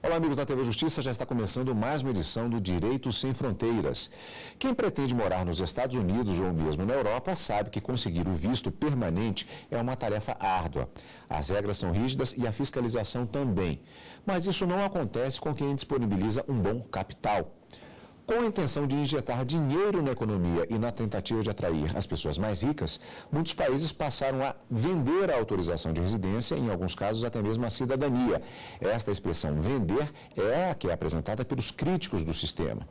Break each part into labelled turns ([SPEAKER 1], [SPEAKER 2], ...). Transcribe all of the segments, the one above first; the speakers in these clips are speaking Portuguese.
[SPEAKER 1] Olá, amigos da TV Justiça, já está começando mais uma edição do Direito Sem Fronteiras. Quem pretende morar nos Estados Unidos ou mesmo na Europa sabe que conseguir o visto permanente é uma tarefa árdua. As regras são rígidas e a fiscalização também. Mas isso não acontece com quem disponibiliza um bom capital. Com a intenção de injetar dinheiro na economia e na tentativa de atrair as pessoas mais ricas, muitos países passaram a vender a autorização de residência, em alguns casos até mesmo a cidadania. Esta expressão vender é a que é apresentada pelos críticos do sistema.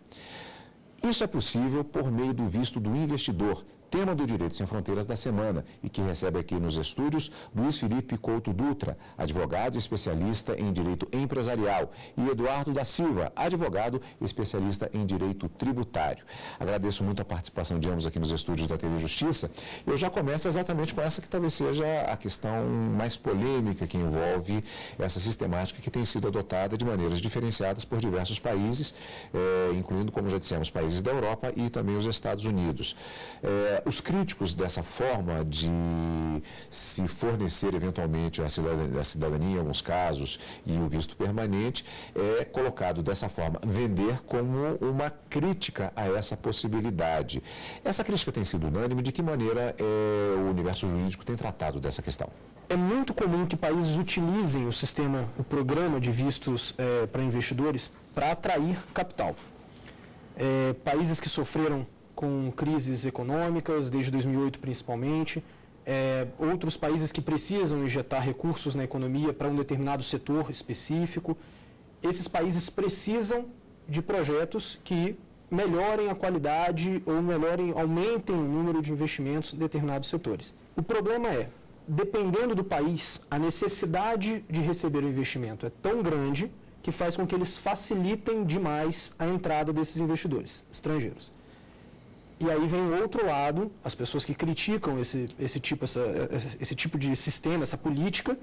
[SPEAKER 1] Isso é possível por meio do visto do investidor, tema do Direito Sem Fronteiras da semana, e que recebe aqui nos estúdios Luiz Felipe Couto Dutra, advogado e especialista em direito empresarial, e Eduardo da Silva, advogado e especialista em direito tributário. Agradeço muito a participação de ambos aqui nos estúdios da TV Justiça. Eu já começo exatamente com essa que talvez seja a questão mais polêmica que envolve essa sistemática que tem sido adotada de maneiras diferenciadas por diversos países, incluindo, como já dissemos, países da Europa e também os Estados Unidos. Os críticos dessa forma de se fornecer eventualmente a cidadania em alguns casos e o visto permanente é colocado dessa forma, vender como uma crítica a essa possibilidade. Essa crítica tem sido unânime. De que maneira o universo jurídico tem tratado dessa questão?
[SPEAKER 2] É muito comum que países utilizem o programa de vistos para investidores para atrair capital. Países que sofreram com crises econômicas, desde 2008 principalmente, outros países que precisam injetar recursos na economia para um determinado setor específico. Esses países precisam de projetos que melhorem a qualidade ou aumentem o número de investimentos em determinados setores. O problema é, dependendo do país, a necessidade de receber o investimento é tão grande que faz com que eles facilitem demais a entrada desses investidores estrangeiros. E aí vem o outro lado, as pessoas que criticam esse tipo de sistema, essa política,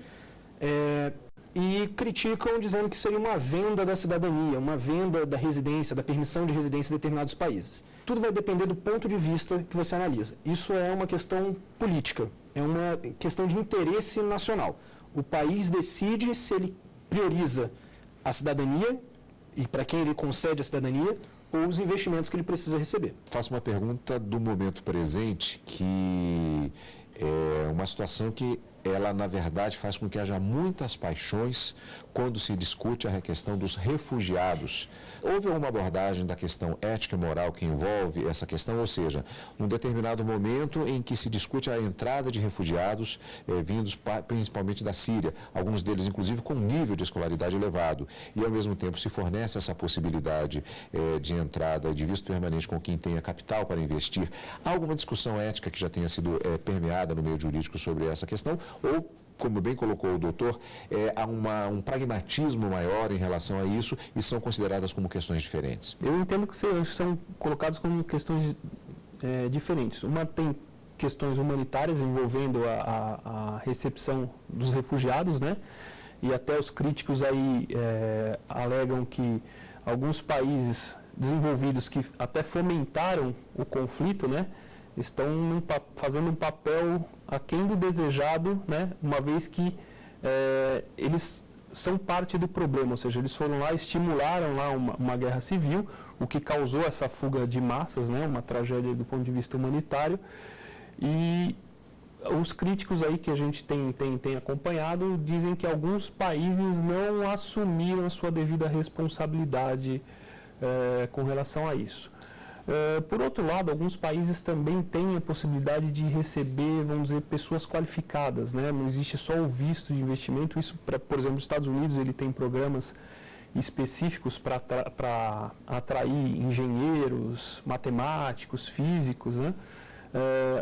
[SPEAKER 2] e criticam dizendo que seria uma venda da cidadania, uma venda da residência, da permissão de residência em determinados países. Tudo vai depender do ponto de vista que você analisa. Isso é uma questão política, é uma questão de interesse nacional. O país decide se ele prioriza a cidadania e para quem ele concede a cidadania, ou os investimentos que ele precisa receber.
[SPEAKER 1] Faço uma pergunta do momento presente, que é uma situação que ela, na verdade, faz com que haja muitas paixões quando se discute a questão dos refugiados. Houve uma abordagem da questão ética e moral que envolve essa questão, ou seja, num determinado momento em que se discute a entrada de refugiados vindos principalmente da Síria, alguns deles, inclusive, com nível de escolaridade elevado, e, ao mesmo tempo, se fornece essa possibilidade de entrada de visto permanente com quem tenha capital para investir. Há alguma discussão ética que já tenha sido permeada no meio jurídico sobre essa questão? Ou, como bem colocou o doutor, há um pragmatismo maior em relação a isso e são consideradas como questões diferentes?
[SPEAKER 2] Eu entendo que são colocadas como questões diferentes. Uma tem questões humanitárias envolvendo a recepção dos refugiados, né? E até os críticos aí alegam que alguns países desenvolvidos que até fomentaram o conflito, né, estão fazendo um papel aquém do desejado, né, uma vez que eles são parte do problema, ou seja, eles foram lá, estimularam lá uma guerra civil, o que causou essa fuga de massas, né, uma tragédia do ponto de vista humanitário. E os críticos aí que a gente tem acompanhado dizem que alguns países não assumiram a sua devida responsabilidade com relação a isso. Por outro lado, alguns países também têm a possibilidade de receber, vamos dizer, pessoas qualificadas, né? Não existe só o visto de investimento. Isso, por exemplo, nos Estados Unidos, ele tem programas específicos para atrair engenheiros, matemáticos, físicos, né?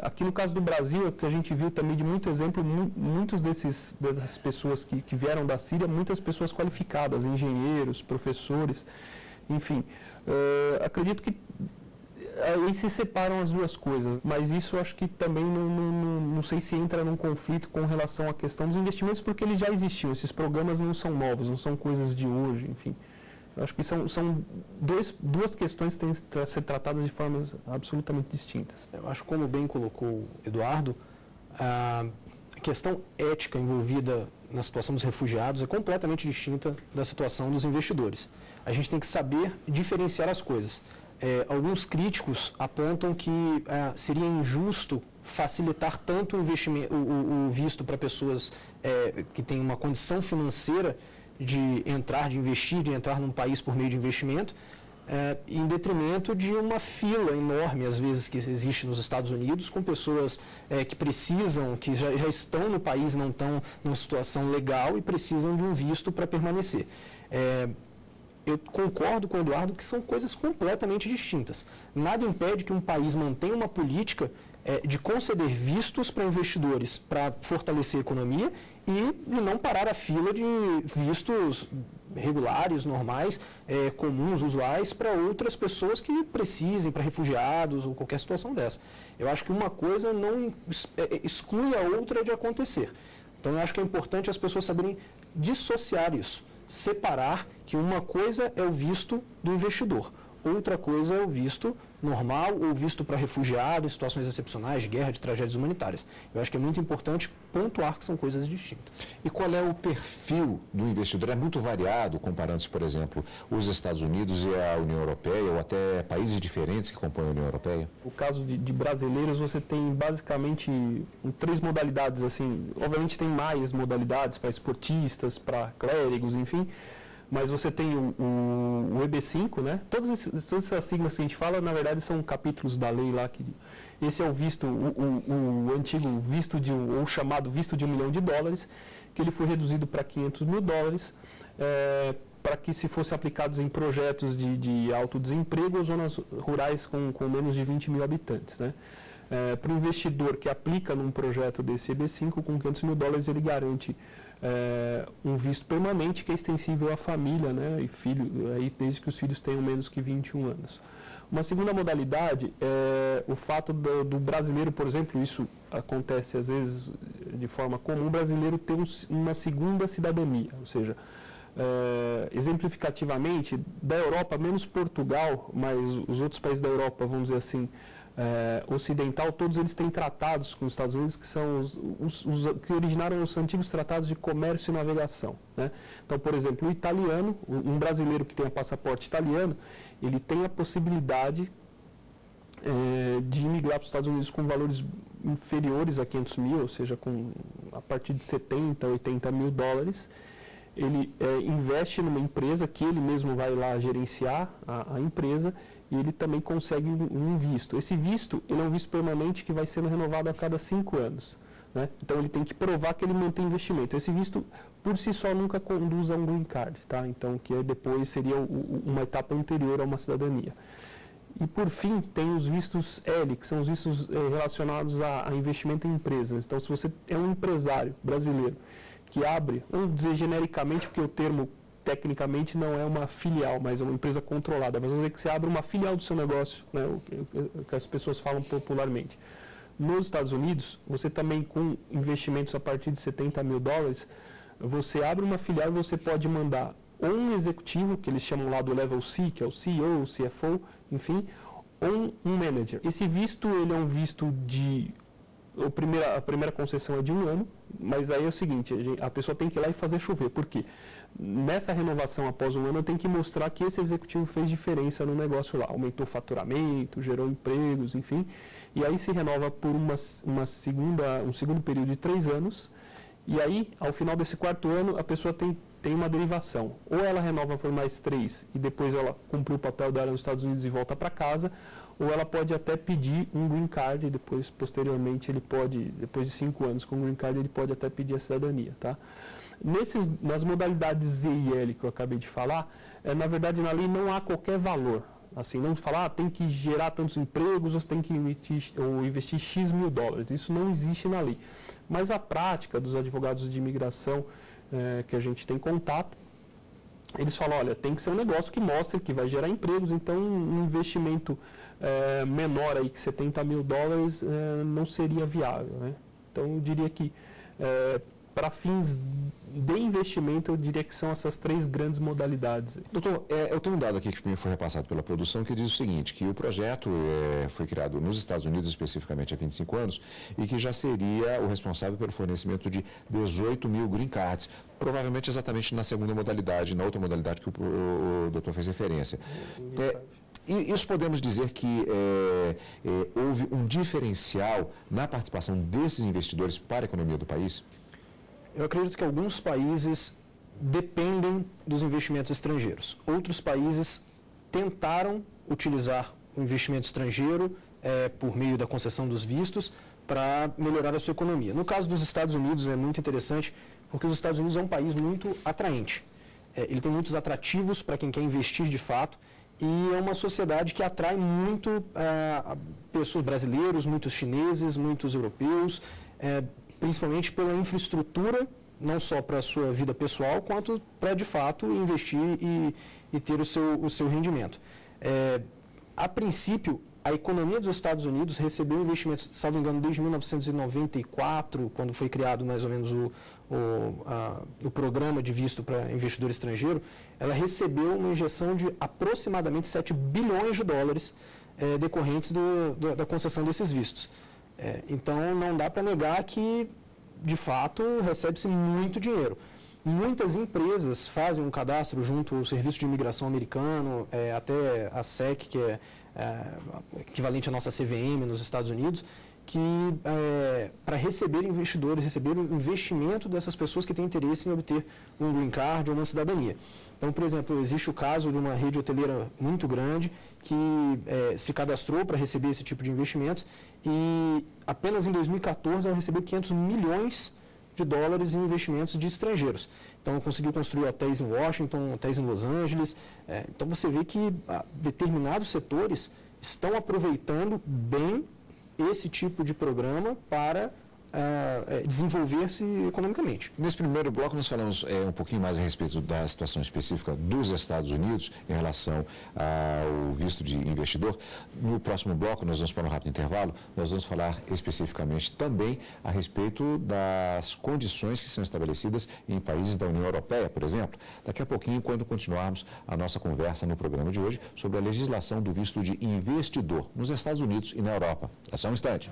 [SPEAKER 2] Aqui no caso do Brasil, que a gente viu também de muito exemplo, muitas dessas pessoas que vieram da Síria, muitas pessoas qualificadas, engenheiros, professores, enfim. Acredito que aí se separam as duas coisas, mas isso eu acho que também não sei se entra num conflito com relação à questão dos investimentos, porque eles já existiam, esses programas não são novos, não são coisas de hoje, enfim. Eu acho que são duas questões que têm que ser tratadas de formas absolutamente distintas.
[SPEAKER 3] Eu acho, como bem colocou o Eduardo, a questão ética envolvida na situação dos refugiados é completamente distinta da situação dos investidores. A gente tem que saber diferenciar as coisas. Alguns críticos apontam que seria injusto facilitar tanto o investimento, o visto para pessoas que têm uma condição financeira de investir, de entrar num país por meio de investimento, em detrimento de uma fila enorme, às vezes, que existe nos Estados Unidos, com pessoas que precisam, que já estão no país, não estão numa situação legal e precisam de um visto para permanecer. Eu concordo com o Eduardo que são coisas completamente distintas. Nada impede que um país mantenha uma política de conceder vistos para investidores para fortalecer a economia e de não parar a fila de vistos regulares, normais, comuns, usuais, para outras pessoas que precisem, para refugiados ou qualquer situação dessa. Eu acho que uma coisa não exclui a outra de acontecer. Então, eu acho que é importante as pessoas saberem dissociar isso, separar que uma coisa é o visto do investidor, outra coisa é o visto normal ou visto para refugiado em situações excepcionais, de guerra, de tragédias humanitárias. Eu acho que é muito importante pontuar que são coisas distintas.
[SPEAKER 1] E qual é o perfil do investidor? É muito variado, comparando-se, por exemplo, os Estados Unidos e a União Europeia, ou até países diferentes que compõem a União Europeia?
[SPEAKER 2] No caso de brasileiros, você tem basicamente 3 modalidades, assim, obviamente tem mais modalidades para esportistas, para clérigos, enfim, mas você tem o EB5, né? Todas essas siglas que a gente fala, na verdade, são capítulos da lei lá. Esse é o visto, o antigo visto ou chamado visto de $1 milhão, que ele foi reduzido para $500 mil, para que se fosse aplicados em projetos de alto desemprego ou zonas rurais com menos de 20 mil habitantes, né? Para o investidor que aplica num projeto desse EB5, com $500 mil, ele garante um visto permanente que é extensível à família, né, e filho, desde que os filhos tenham menos que 21 anos. Uma segunda modalidade é o fato do brasileiro, por exemplo, isso acontece às vezes de forma comum, o brasileiro ter uma segunda cidadania, ou seja, exemplificativamente, da Europa, menos Portugal, mas os outros países da Europa, vamos dizer assim, ocidental, todos eles têm tratados com os Estados Unidos que são os que originaram os antigos tratados de comércio e navegação, né? Então, por exemplo, o italiano, um brasileiro que tenha passaporte italiano, ele tem a possibilidade de imigrar para os Estados Unidos com valores inferiores a 500 mil, ou seja, a partir de 70, 80 mil dólares. Ele investe numa empresa que ele mesmo vai lá gerenciar a empresa, e ele também consegue um visto. Esse visto, ele é um visto permanente que vai sendo renovado a cada 5 anos. Né? Então, ele tem que provar que ele mantém investimento. Esse visto, por si só, nunca conduz a um green card, tá? Então, que depois seria uma etapa anterior a uma cidadania. E, por fim, tem os vistos L, que são os vistos relacionados a investimento em empresas. Então, se você é um empresário brasileiro que abre, vamos dizer genericamente, porque o termo tecnicamente não é uma filial, mas é uma empresa controlada, mas vamos dizer que você abre uma filial do seu negócio, né, o que as pessoas falam popularmente. Nos Estados Unidos, você também com investimentos a partir de 70 mil dólares, você abre uma filial e você pode mandar ou um executivo, que eles chamam lá do level C, que é o CEO, o CFO, enfim, ou um manager. Esse visto, ele é um visto a primeira concessão é de 1 ano, mas aí é o seguinte, a pessoa tem que ir lá e fazer chover. Por quê? Nessa renovação após 1 ano, tem que mostrar que esse executivo fez diferença no negócio lá, aumentou o faturamento, gerou empregos, enfim, e aí se renova por um segundo período de 3 anos, e aí, ao final desse 4º ano, a pessoa tem uma derivação. Ou ela renova por mais 3 e depois ela cumpriu o papel dela nos Estados Unidos e volta para casa, ou ela pode até pedir um green card e depois, posteriormente, ele pode, depois de 5 anos com o green card, ele pode até pedir a cidadania, tá? Nas modalidades Z e L que eu acabei de falar, na verdade, na lei não há qualquer valor. Assim, não falar, tem que gerar tantos empregos ou tem que investir X mil dólares. Isso não existe na lei. Mas a prática dos advogados de imigração que a gente tem contato, eles falam, olha, tem que ser um negócio que mostre que vai gerar empregos, então um investimento menor aí que 70 mil dólares não seria viável, né? Então eu diria que para fins de investimento, eu diria que são essas 3 grandes modalidades.
[SPEAKER 1] Doutor, eu tenho um dado aqui que me foi repassado pela produção que diz o seguinte, que o projeto foi criado nos Estados Unidos, especificamente há 25 anos, e que já seria o responsável pelo fornecimento de 18 mil green cards, provavelmente exatamente na segunda modalidade, na outra modalidade que o doutor fez referência. E isso podemos dizer que houve um diferencial na participação desses investidores para a economia do país?
[SPEAKER 3] Eu acredito que alguns países dependem dos investimentos estrangeiros. Outros países tentaram utilizar o investimento estrangeiro por meio da concessão dos vistos para melhorar a sua economia. No caso dos Estados Unidos é muito interessante porque os Estados Unidos é um país muito atraente. Ele tem muitos atrativos para quem quer investir de fato e é uma sociedade que atrai muito pessoas brasileiros, muitos chineses, muitos europeus, principalmente pela infraestrutura, não só para a sua vida pessoal, quanto para, de fato, investir e ter o seu rendimento. A princípio, a economia dos Estados Unidos recebeu investimentos, salvo engano, desde 1994, quando foi criado mais ou menos o programa de visto para investidor estrangeiro, ela recebeu uma injeção de aproximadamente 7 bilhões de dólares decorrentes da concessão desses vistos. Então, não dá para negar que, de fato, recebe-se muito dinheiro. Muitas empresas fazem um cadastro junto ao Serviço de Imigração americano, até a SEC, que é equivalente à nossa CVM nos Estados Unidos, que para receber investidores, receber o investimento dessas pessoas que têm interesse em obter um green card ou uma cidadania. Então, por exemplo, existe o caso de uma rede hoteleira muito grande que se cadastrou para receber esse tipo de investimentos e apenas em 2014 ela recebeu 500 milhões de dólares em investimentos de estrangeiros. Então, conseguiu construir hotéis em Washington, hotéis em Los Angeles. Então, você vê que determinados setores estão aproveitando bem esse tipo de programa para desenvolver-se economicamente.
[SPEAKER 1] Nesse primeiro bloco, nós falamos um pouquinho mais a respeito da situação específica dos Estados Unidos em relação ao visto de investidor. No próximo bloco, nós vamos para um rápido intervalo, nós vamos falar especificamente também a respeito das condições que são estabelecidas em países da União Europeia, por exemplo. Daqui a pouquinho, quando continuarmos a nossa conversa no programa de hoje sobre a legislação do visto de investidor nos Estados Unidos e na Europa. É só um instante.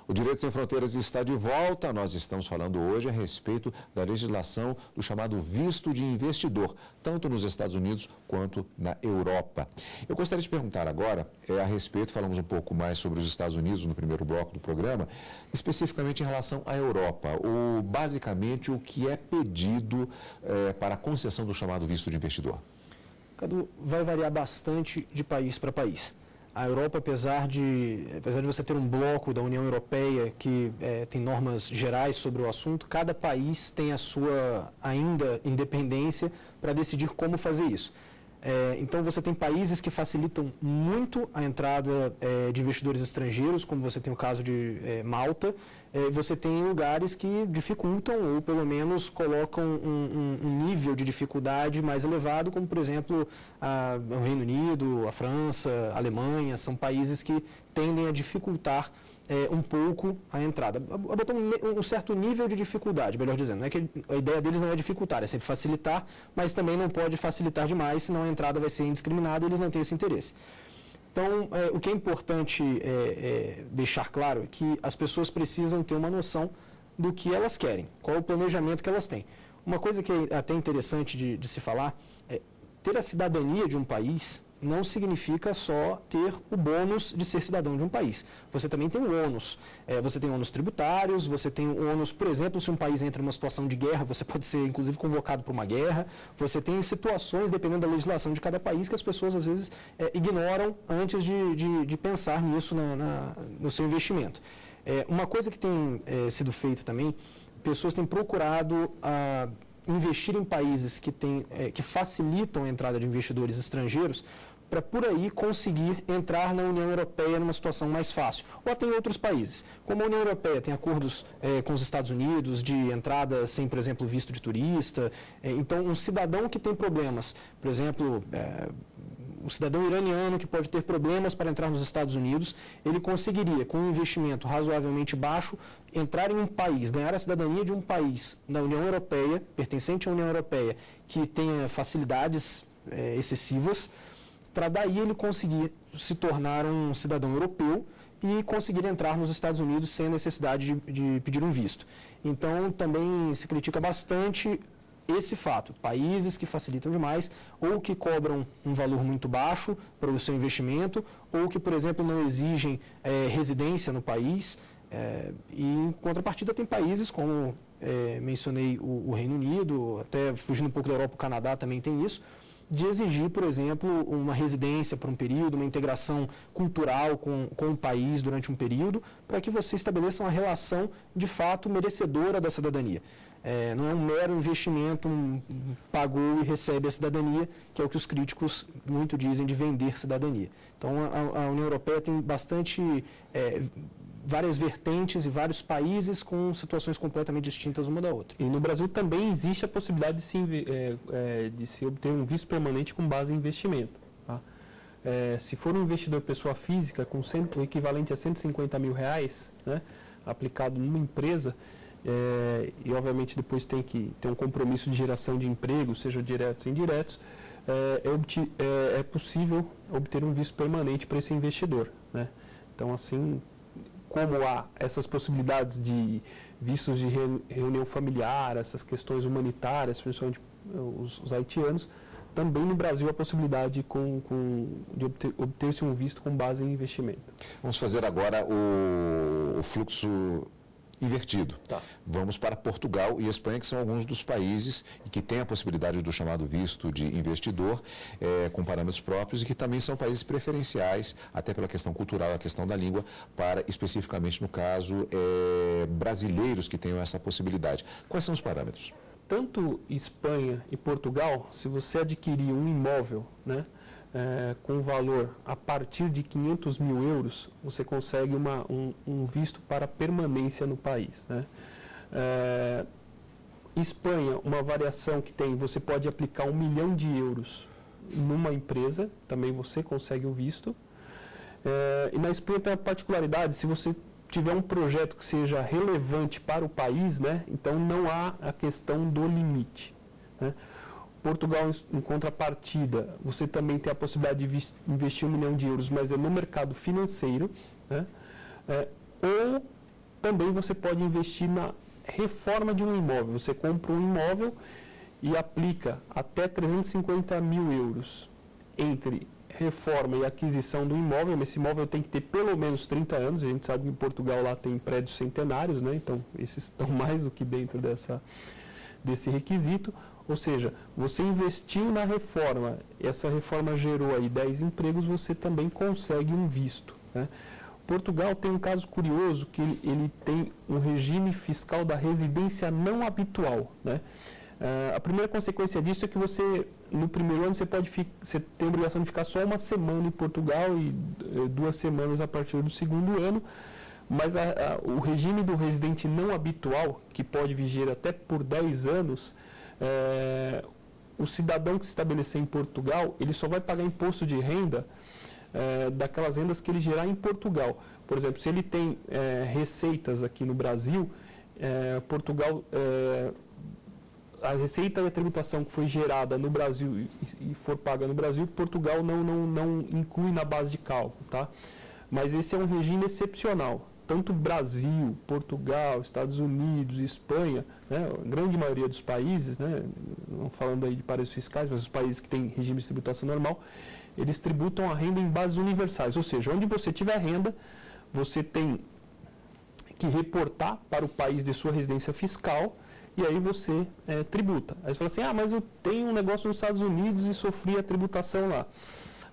[SPEAKER 1] O Direito Sem Fronteiras está de volta. Nós estamos falando hoje a respeito da legislação do chamado visto de investidor, tanto nos Estados Unidos quanto na Europa. Eu gostaria de perguntar agora a respeito, falamos um pouco mais sobre os Estados Unidos no primeiro bloco do programa, especificamente em relação à Europa, basicamente o que é pedido para a concessão do chamado visto de investidor.
[SPEAKER 3] Cadu, vai variar bastante de país para país. A Europa, apesar de você ter um bloco da União Europeia que tem normas gerais sobre o assunto, cada país tem a sua ainda independência para decidir como fazer isso. Então, você tem países que facilitam muito a entrada de investidores estrangeiros, como você tem o caso de Malta. Você tem lugares que dificultam ou, pelo menos, colocam um nível de dificuldade mais elevado, como, por exemplo, o Reino Unido, a França, a Alemanha. São países que tendem a dificultar um pouco a entrada. Botar um certo nível de dificuldade, melhor dizendo. Não é que a ideia deles não é dificultar, é sempre facilitar, mas também não pode facilitar demais, senão a entrada vai ser indiscriminada e eles não têm esse interesse. Então, o que é importante deixar claro é que as pessoas precisam ter uma noção do que elas querem, qual é o planejamento que elas têm. Uma coisa que é até interessante de se falar é ter a cidadania de um país não significa só ter o bônus de ser cidadão de um país. Você também tem o ônus. Você tem ônus tributários, você tem o ônus, por exemplo, se um país entra em uma situação de guerra, você pode ser, inclusive, convocado para uma guerra. Você tem situações, dependendo da legislação de cada país, que as pessoas, às vezes, ignoram antes de pensar nisso no seu investimento. Uma coisa que tem sido feita também, pessoas têm procurado investir em países que facilitam a entrada de investidores estrangeiros, para por aí conseguir entrar na União Europeia numa situação mais fácil. Ou até em outros países. Como a União Europeia tem acordos com os Estados Unidos de entrada sem, por exemplo, visto de turista, então um cidadão que tem problemas, por exemplo, um cidadão iraniano que pode ter problemas para entrar nos Estados Unidos, ele conseguiria, com um investimento razoavelmente baixo, entrar em um país, ganhar a cidadania de um país da União Europeia, pertencente à União Europeia, que tenha facilidades excessivas, para daí ele conseguir se tornar um cidadão europeu e conseguir entrar nos Estados Unidos sem a necessidade de pedir um visto. Então, também se critica bastante esse fato, países que facilitam demais ou que cobram um valor muito baixo para o seu investimento ou que, por exemplo, não exigem residência no país. E, em contrapartida, tem países como mencionei o Reino Unido, até fugindo um pouco da Europa, o Canadá também tem isso, de exigir, por exemplo, uma residência por um período, uma integração cultural com o país durante um período, para que você estabeleça uma relação de fato merecedora da cidadania. Não é um mero investimento, pagou e recebe a cidadania, que é o que os críticos muito dizem de vender cidadania. Então, a União Europeia tem várias vertentes e vários países com situações completamente distintas uma da outra.
[SPEAKER 2] E no Brasil também existe a possibilidade de se obter um visto permanente com base em investimento. Tá? Se for um investidor pessoa física com o equivalente a R$150 mil, né, aplicado numa empresa, e obviamente depois tem que ter um compromisso de geração de emprego, seja diretos ou indiretos, é possível obter um visto permanente para esse investidor. Né? Então, assim, como há essas possibilidades de vistos de reunião familiar, essas questões humanitárias, principalmente os haitianos, também no Brasil a possibilidade de obter-se um visto com base em investimento.
[SPEAKER 1] Vamos fazer agora o fluxo invertido.
[SPEAKER 2] Tá.
[SPEAKER 1] Vamos para Portugal e Espanha, que são alguns dos países que têm a possibilidade do chamado visto de investidor, com parâmetros próprios, e que também são países preferenciais, até pela questão cultural, a questão da língua, para, especificamente no caso, brasileiros que tenham essa possibilidade. Quais são os parâmetros?
[SPEAKER 2] Tanto Espanha e Portugal, se você adquirir um imóvel, né, com valor a partir de 500 mil euros, você consegue um visto para permanência no país. Né? Espanha, uma variação que tem, você pode aplicar 1 milhão de euros numa empresa, também você consegue o visto. E na Espanha tem uma particularidade, se você tiver um projeto que seja relevante para o país, né, então não há a questão do limite. Né? Portugal, em contrapartida, você também tem a possibilidade de investir 1 milhão de euros, mas é no mercado financeiro, né? Ou também você pode investir na reforma de um imóvel. Você compra um imóvel e aplica até 350 mil euros entre reforma e aquisição do imóvel. Esse imóvel tem que ter pelo menos 30 anos. A gente sabe que em Portugal lá tem prédios centenários, né? Então esses estão mais do que dentro desse requisito. Ou seja, você investiu na reforma, essa reforma gerou aí 10 empregos, você também consegue um visto. Né? Portugal tem um caso curioso que ele tem um regime fiscal da residência não habitual. Né? A primeira consequência disso é que você, no primeiro ano, você tem a obrigação de ficar só 1 semana em Portugal e 2 semanas a partir do segundo ano, mas o regime do residente não habitual, que pode viger até por 10 anos, o cidadão que se estabelecer em Portugal, ele só vai pagar imposto de renda daquelas rendas que ele gerar em Portugal. Por exemplo, se ele tem receitas aqui no Brasil, Portugal, a receita e a tributação que foi gerada no Brasil e for paga no Brasil, Portugal não inclui na base de cálculo, tá? Mas esse é um regime excepcional. Tanto Brasil, Portugal, Estados Unidos, Espanha, né, a grande maioria dos países, né, não falando aí de paraísos fiscais, mas os países que têm regime de tributação normal, eles tributam a renda em bases universais, ou seja, onde você tiver renda, você tem que reportar para o país de sua residência fiscal e aí você tributa. Aí você fala assim, mas eu tenho um negócio nos Estados Unidos e sofri a tributação lá.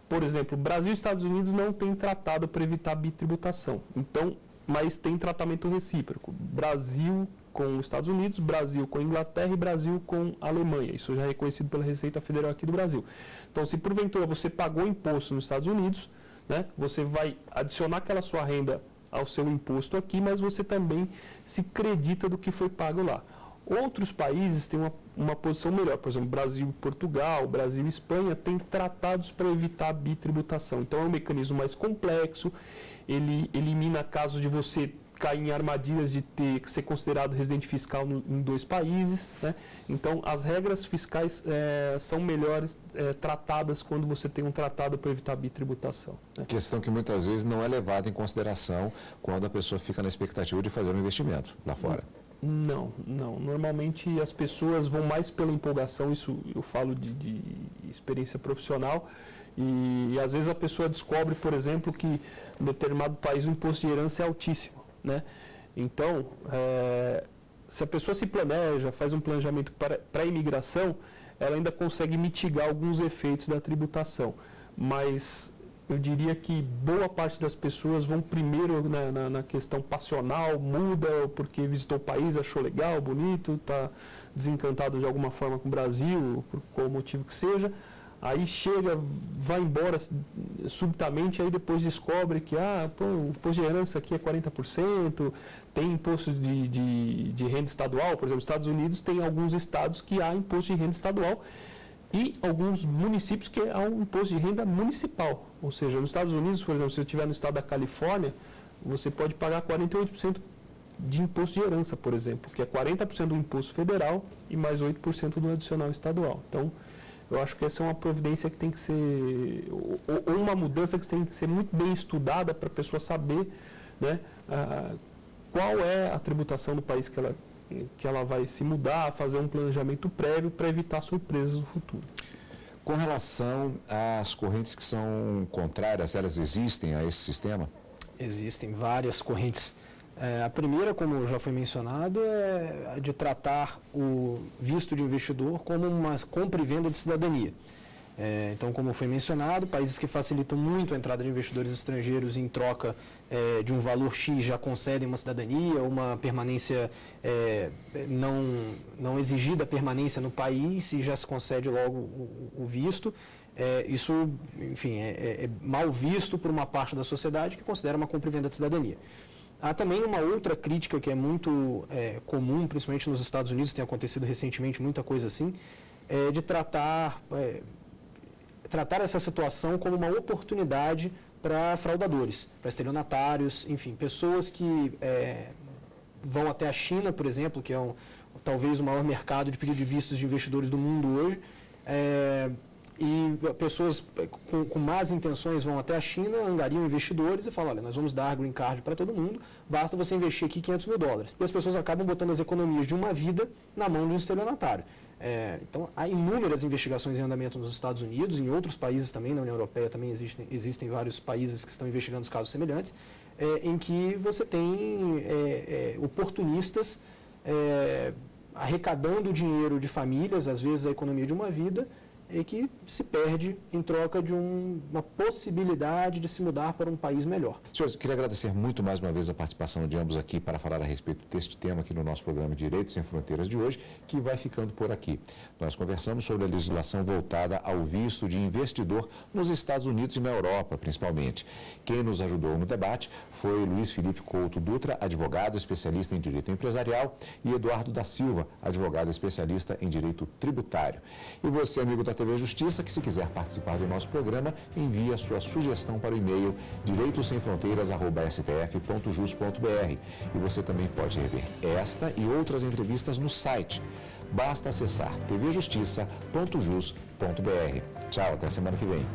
[SPEAKER 2] Por exemplo, Brasil e Estados Unidos não têm tratado para evitar bitributação. Então, mas tem tratamento recíproco. Brasil com os Estados Unidos, Brasil com a Inglaterra e Brasil com a Alemanha. Isso já é reconhecido pela Receita Federal aqui do Brasil. Então, se porventura você pagou imposto nos Estados Unidos, né, você vai adicionar aquela sua renda ao seu imposto aqui, mas você também se credita do que foi pago lá. Outros países têm uma posição melhor, por exemplo, Brasil e Portugal, Brasil e Espanha têm tratados para evitar a bitributação. Então é um mecanismo mais complexo, ele elimina casos de você cair em armadilhas de ter que ser considerado residente fiscal em 2 países, né? Então as regras fiscais são melhores tratadas quando você tem um tratado para evitar a bitributação, né?
[SPEAKER 1] Questão que muitas vezes não é levada em consideração quando a pessoa fica na expectativa de fazer um investimento lá fora.
[SPEAKER 2] Não. Normalmente as pessoas vão mais pela empolgação, isso eu falo de experiência profissional, e às vezes a pessoa descobre, por exemplo, que em determinado país o imposto de herança é altíssimo, né? Então, se a pessoa se planeja, faz um planejamento para a imigração, ela ainda consegue mitigar alguns efeitos da tributação, mas eu diria que boa parte das pessoas vão primeiro na questão passional, muda porque visitou o país, achou legal, bonito, está desencantado de alguma forma com o Brasil, por qual motivo que seja, aí chega, vai embora subitamente, aí depois descobre que o imposto de herança aqui é 40%, tem imposto de renda estadual, por exemplo, nos Estados Unidos tem alguns estados que há imposto de renda estadual, e alguns municípios que há um imposto de renda municipal. Ou seja, nos Estados Unidos, por exemplo, se eu estiver no estado da Califórnia, você pode pagar 48% de imposto de herança, por exemplo, que é 40% do imposto federal e mais 8% do adicional estadual. Então, eu acho que essa é uma providência que tem que ser, ou uma mudança que tem que ser muito bem estudada para a pessoa saber, né, qual é a tributação do país que ela vai se mudar, fazer um planejamento prévio para evitar surpresas no futuro.
[SPEAKER 1] Com relação às correntes que são contrárias, elas existem a esse sistema?
[SPEAKER 3] Existem várias correntes. A primeira, como já foi mencionado, é a de tratar o visto de investidor como uma compra e venda de cidadania. Então, como foi mencionado, países que facilitam muito a entrada de investidores estrangeiros em troca de um valor X já concedem uma cidadania, uma permanência, não exigida permanência no país e já se concede logo o visto. Isso, enfim, é mal visto por uma parte da sociedade que considera uma compra e venda de cidadania. Há também uma outra crítica que é muito comum, principalmente nos Estados Unidos, tem acontecido recentemente muita coisa assim, de tratar essa situação como uma oportunidade para fraudadores, para estelionatários, enfim, pessoas que vão até a China, por exemplo, que é talvez o maior mercado de pedido de vistos de investidores do mundo hoje, e pessoas com más intenções vão até a China, angariam investidores e falam, olha, nós vamos dar green card para todo mundo, basta você investir aqui $500 mil. E as pessoas acabam botando as economias de uma vida na mão de um estelionatário. Então, há inúmeras investigações em andamento nos Estados Unidos, em outros países também, na União Europeia também existem vários países que estão investigando os casos semelhantes, em que você tem oportunistas arrecadando dinheiro de famílias, às vezes a economia de uma vida, e que se perde em troca de uma possibilidade de se mudar para um país melhor.
[SPEAKER 1] Senhores, eu queria agradecer muito mais uma vez a participação de ambos aqui para falar a respeito deste tema aqui no nosso programa Direitos Sem Fronteiras de hoje, que vai ficando por aqui. Nós conversamos sobre a legislação voltada ao visto de investidor nos Estados Unidos e na Europa, principalmente. Quem nos ajudou no debate foi Luiz Felipe Couto Dutra, advogado especialista em direito empresarial, e Eduardo da Silva, advogado especialista em direito tributário. E você, amigo da TV Justiça, que se quiser participar do nosso programa, envie a sua sugestão para o e-mail direitosemfronteiras@stf.jus.br. E você também pode rever esta e outras entrevistas no site. Basta acessar tvjustiça.jus.br. Tchau, até a semana que vem.